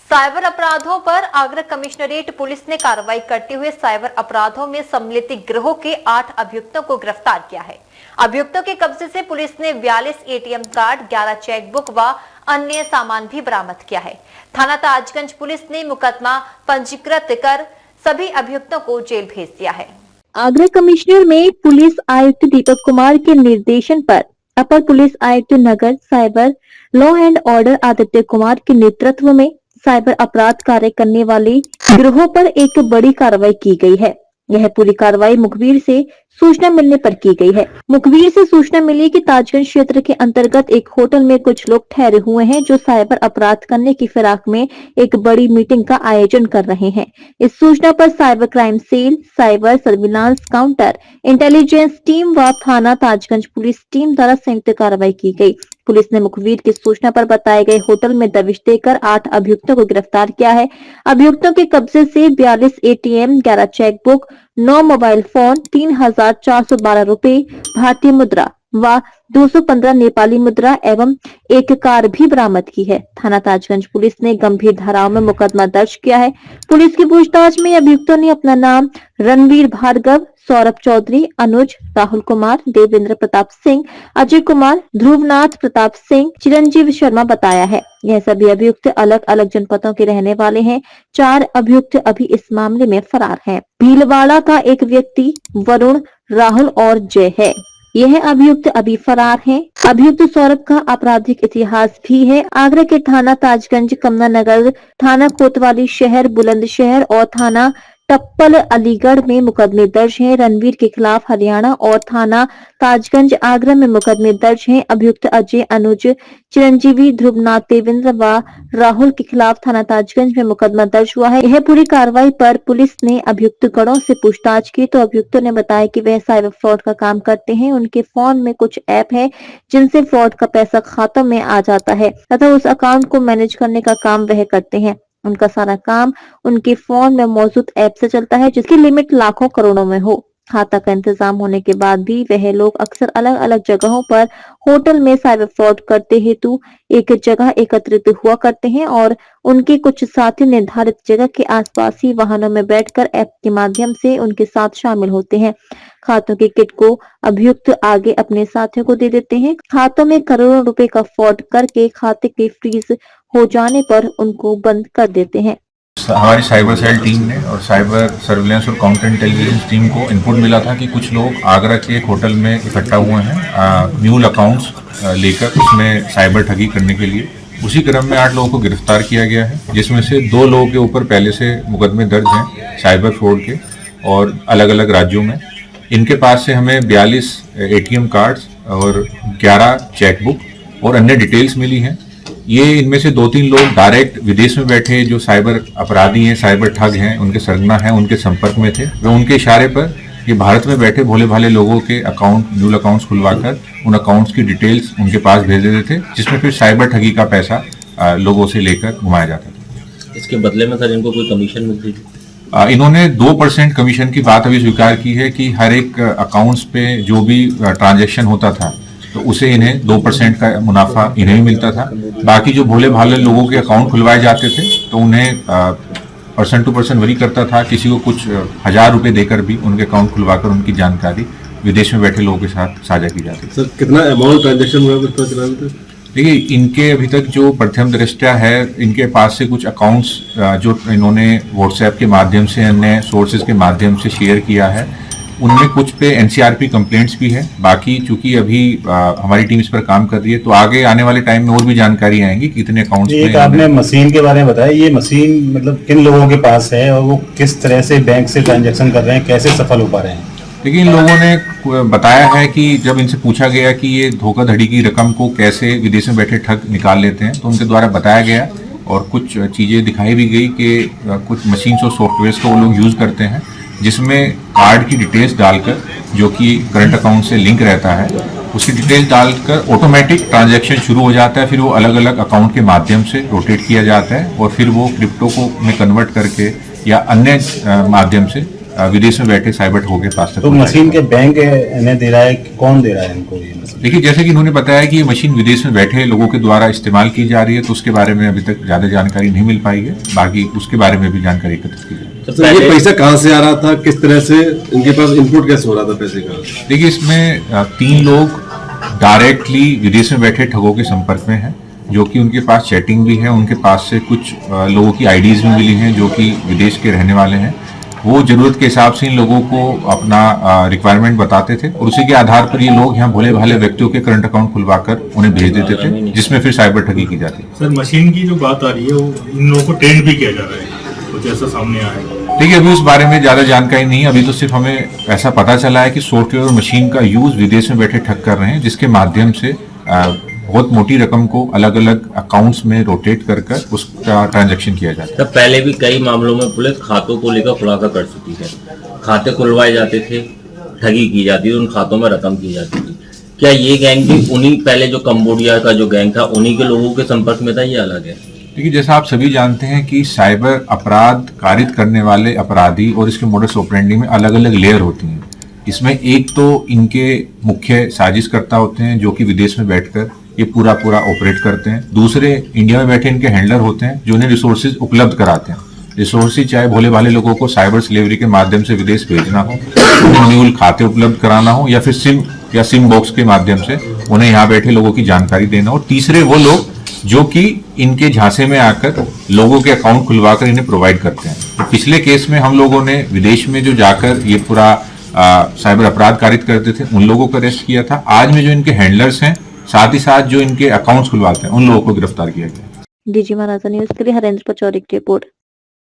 Cyber अपराधों पर Agra commissionerate police ने कार्रवाई करते हुए साइबर अपराधों में सम्मिलित गिरोह के 8 अभियुक्तों को गिरफ्तार किया है। अभियुक्तों के कब्जे से पुलिस ने 42 एटीएम कार्ड, 11 चेकबुक व अन्य सामान भी बरामद किया है। थाना ताजगंज पुलिस ने मुकदमा पंजीकृत कर सभी अभियुक्तों को जेल भेज दिया है। आगरा कमिश्नर में पुलिस आयुक्त दीपक कुमार के निर्देशन पर अपर पुलिस आयुक्त नगर cyber law and order Aditya Kumar के नेतृत्व में साइबर अपराध कार्य करने वाले गिरोह पर एक बड़ी कार्रवाई की गई है। यह पूरी कार्रवाई मुखबिर से सूचना मिलने पर की गई है। मुखबिर से सूचना मिली कि ताजगंज क्षेत्र के अंतर्गत एक होटल में कुछ लोग ठहरे हुए हैं जो साइबर अपराध करने की फिराक में एक बड़ी मीटिंग का आयोजन कर रहे हैं। इस सूचना पर cyber crime cell, cyber surveillance counter, intelligence team व थाना ताजगंज पुलिस टीम द्वारा संयुक्त कार्रवाई की गई। पुलिस ने मुखबिर की सूचना पर बताए गए होटल में दबिश देकर 8 अभियुक्तों को गिरफ्तार किया है। अभियुक्तों के कब्जे से 42 एटीएम, 11 चेकबुक, 9 मोबाइल फोन, 3,412 रुपए भारतीय मुद्रा व 215 नेपाली मुद्रा एवं एक कार भी बरामद की है। थाना ताजगंज पुलिस ने गंभीर धाराओं में मुकदमा दर्ज किया है। पुलिस की पूछताछ में अभियुक्तों ने अपना नाम रणवीर भार्गव, सौरभ चौधरी, अनुज, राहुल कुमार, देवेंद्र प्रताप सिंह, अजय कुमार, ध्रुवनाथ प्रताप सिंह, चिरंजीव शर्मा बताया है। यह सभी अभियुक्त अलग अलग जनपदों के रहने वाले हैं। 4 अभियुक्त अभी इस मामले में फरार हैं। भीलवाड़ा का एक व्यक्ति वरुण, राहुल और जय है। यह अभियुक्त अभी फरार हैं। अभियुक्त सौरभ का आपराधिक इतिहास भी है। आगरा के थाना ताजगंज, कमला नगर, थाना कोतवाली शहर, बुलंदशहर और थाना टप्पल अलीगढ़ में मुकदमे दर्ज हैं। रणवीर के खिलाफ हरियाणा और थाना ताजगंज आगरा में मुकदमे दर्ज हैं। अभियुक्त अजय, अनुज, चिरंजीवी, ध्रुवनाथ, देवेंद्र व राहुल के खिलाफ थाना ताजगंज में मुकदमा दर्ज हुआ है। यह पूरी कार्रवाई पर पुलिस ने अभियुक्त गणों से पूछताछ की तो अभियुक्तों ने बताया कि वह साइबर फ्रॉड का काम करते हैं। उनके फोन में कुछ ऐप है जिनसे फ्रॉड का पैसा खातों में आ जाता है तथा उस अकाउंट को मैनेज करने का काम वह करते हैं। उनका सारा काम उनके फोन में मौजूद ऐप से चलता है जिसकी लिमिट लाखों करोड़ों में हो। खाता का इंतजाम होने के बाद भी वह लोग अक्सर अलग अलग जगहों पर होटल में साइबर फ्रॉड करते हेतु एक जगह एकत्रित हुआ करते हैं और उनके कुछ साथी निर्धारित जगह के आसपास ही वाहनों में बैठकर ऐप के माध्यम से उनके साथ शामिल होते हैं। खातों की किट को अभियुक्त आगे अपने साथियों को दे देते हैं। खातों में करोड़ों रुपए का फ्रॉड करके खाते के फ्रीज हो जाने पर उनको बंद कर देते हैं। हमारी साइबर सेल टीम ने और साइबर सर्विलांस और काउंटर इंटेलिजेंस टीम को इनपुट मिला था कि कुछ लोग आगरा के एक होटल में इकट्ठा हुए हैं म्यूल अकाउंट्स लेकर उसमें साइबर ठगी करने के लिए। उसी क्रम में 8 लोगों को गिरफ्तार किया गया है, जिसमें से 2 लोगों के ऊपर पहले से मुकदमे दर्ज हैं साइबर फ्रॉड के और अलग अलग राज्यों में। इनके पास से हमें 42 एटीएम कार्ड्स और 11 चेकबुक और अन्य डिटेल्स मिली हैं। ये इनमें से 2-3 लोग डायरेक्ट विदेश में बैठे जो साइबर अपराधी हैं, साइबर ठग हैं, उनके सरगना हैं, उनके संपर्क में थे। वे उनके इशारे पर ये भारत में बैठे भोले भाले लोगों के अकाउंट, न्यूल अकाउंट्स खुलवाकर उन अकाउंट्स की डिटेल्स उनके पास भेज देते थे, जिसमें फिर साइबर ठगी का पैसा लोगों से लेकर घुमाया जाता था। इसके बदले में सर इनको कोई कमीशन मिलती थी? इन्होंने 2% कमीशन की बात अभी स्वीकार की है कि हर एक अकाउंट्स पे जो भी ट्रांजैक्शन होता था तो उसे इन्हें 2% का मुनाफा इन्हें भी मिलता था। बाकी जो भोले भाले लोगों के अकाउंट खुलवाए जाते थे तो उन्हें % टू % वरी करता था। किसी को कुछ 1000 रुपए देकर भी उनके अकाउंट खुलवाकर उनकी जानकारी विदेश में बैठे लोगों के साथ साझा की जाती थी। सर कितना अमाउंट ट्रांजेक्शन हुआ? देखिए, इनके अभी तक जो प्रथम दृष्टया है, इनके पास से कुछ अकाउंट्स जो इन्होंने व्हाट्सएप के माध्यम से अन्य सोर्सेज के माध्यम से शेयर किया है, उनमें कुछ पे एनसीआरपी कंप्लेंट्स भी है। बाकी चूंकि अभी हमारी टीम इस पर काम कर रही है तो आगे आने वाले टाइम में और भी जानकारी आएंगी कितने अकाउंट्स एक आपने मशीन के बारे में बताया, ये मशीन मतलब किन लोगों के पास है और वो किस तरह से बैंक से ट्रांजैक्शन कर रहे हैं, कैसे सफल हो पा रहे हैं? लेकिन इन लोगों ने बताया है कि जब इनसे पूछा गया कि ये धोखाधड़ी की रकम को कैसे विदेश में बैठे ठग निकाल लेते हैं तो उनके द्वारा बताया गया और कुछ चीज़ें दिखाई भी गई कि कुछ मशीन्स और सॉफ्टवेयर्स को वो लोग यूज़ करते हैं जिसमें कार्ड की डिटेल्स डालकर, जो कि करंट अकाउंट से लिंक रहता है, उसकी डिटेल्स डालकर ऑटोमेटिक ट्रांजैक्शन शुरू हो जाता है। फिर वो अलग अलग अकाउंट के माध्यम से रोटेट किया जाता है और फिर वो क्रिप्टो को में कन्वर्ट करके या अन्य माध्यम से विदेश में बैठे साइबर ठगों के पास तक तो पहुंचाई मशीन जाए। के बैंक इन्हें दे रहा है कि कौन दे रहा है इनको ये मशीन? देखिए, जैसे कि इन्होंने बताया कि ये मशीन विदेश में बैठे लोगों के द्वारा इस्तेमाल की जा रही है, तो उसके बारे में अभी तक ज्यादा जानकारी नहीं मिल पाई है। बाकी उसके बारे में भी जानकारी एकत्रित की जाए। तो ये पैसा कहाँ से आ रहा था, किस तरह से इनके पास इनपुट कैसे हो रहा था पैसे का? देखिए, इसमें 3 लोग डायरेक्टली विदेश में बैठे ठगों के संपर्क में हैं, जो कि उनके पास चैटिंग भी है। उनके पास से कुछ लोगों की आईडीज भी मिली हैं जो कि विदेश के रहने वाले हैं। वो जरूरत के हिसाब से इन लोगों को अपना रिक्वायरमेंट बताते थे और उसी के आधार पर ये लोग यहाँ भोले भाले व्यक्तियों के करंट अकाउंट खुलवाकर उन्हें भेज देते थे, जिसमें फिर साइबर ठगी की जाती है। सर, मशीन की जो बात आ रही है वो इन लोगों को ट्रेंड भी किया जा रहा है, कुछ ऐसा सामने आया है? देखिए, अभी उस बारे में ज्यादा जानकारी नहीं है। अभी तो सिर्फ हमें ऐसा पता चला है कि सॉफ्टवेयर और मशीन का यूज विदेश में बैठे ठग कर रहे हैं, जिसके माध्यम से बहुत मोटी रकम को अलग अलग अकाउंट्स में रोटेट कर कर उसका ट्रांजैक्शन किया जाता है। तब पहले भी कई मामलों में पुलिस खातों को लेकर खुलासा कर चुकी है। खाते खुलवाए जाते थे, ठगी की जाती थी, उन खातों में रकम की जाती थी। क्या ये गैंग भी उन्हीं, पहले जो कंबोडिया का जो गैंग था उन्हीं के लोगों के संपर्क में था, ये अलग है? देखिए, जैसा आप सभी जानते हैं कि साइबर अपराध कारित करने वाले अपराधी और इसके मोडस ऑपरेंडी में अलग अलग लेयर होती हैं। इसमें एक तो इनके मुख्य साजिशकर्ता होते हैं जो कि विदेश में बैठकर ये पूरा ऑपरेट करते हैं। दूसरे इंडिया में बैठे इनके हैंडलर होते हैं जो उन्हें रिसोर्सेज उपलब्ध कराते हैं। रिसोर्सेज चाहे भोले भाले लोगों को साइबर स्लेवरी के माध्यम से विदेश भेजना हो, उन्हें म्यूल खाते उपलब्ध कराना हो, या फिर सिम बॉक्स के माध्यम से उन्हें यहाँ बैठे लोगों की जानकारी देना हो। तीसरे वो लोग जो कि इनके झांसे में आकर लोगों के अकाउंट खुलवाकर इन्हें प्रोवाइड करते हैं। तो पिछले केस में हम लोगों ने विदेश में जो जाकर ये पूरा साइबर अपराध कारित करते थे उन लोगों को अरेस्ट किया था। आज में जो इनके हैंडलर्स हैं, साथ ही साथ जो इनके अकाउंट्स खुलवाते हैं, उन लोगों को गिरफ्तार किया गया। डीजी महाराजा न्यूज के लिए हरेंद्र पचौरी की रिपोर्ट।